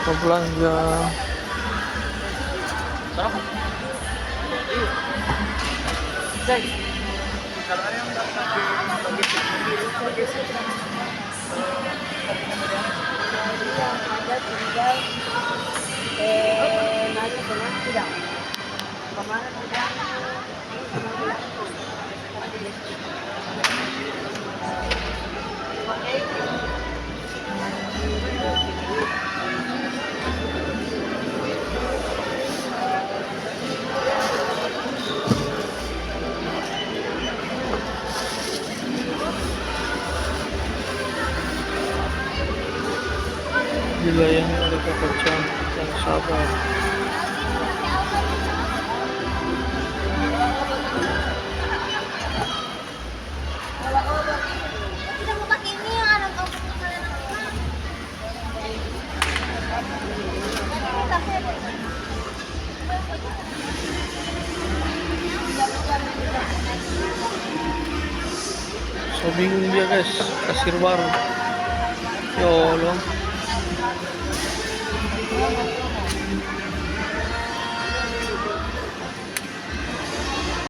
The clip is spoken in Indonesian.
mau belanja. Guys, kalau ada yang bagi ada tinggal nanya dengan tidak kemarin udah Dilayani oleh kakak cantik yang sabar. Kita mau pakai ini yang ada kampung kalian. So bingung dia guys, kasir baru. Ya Allah.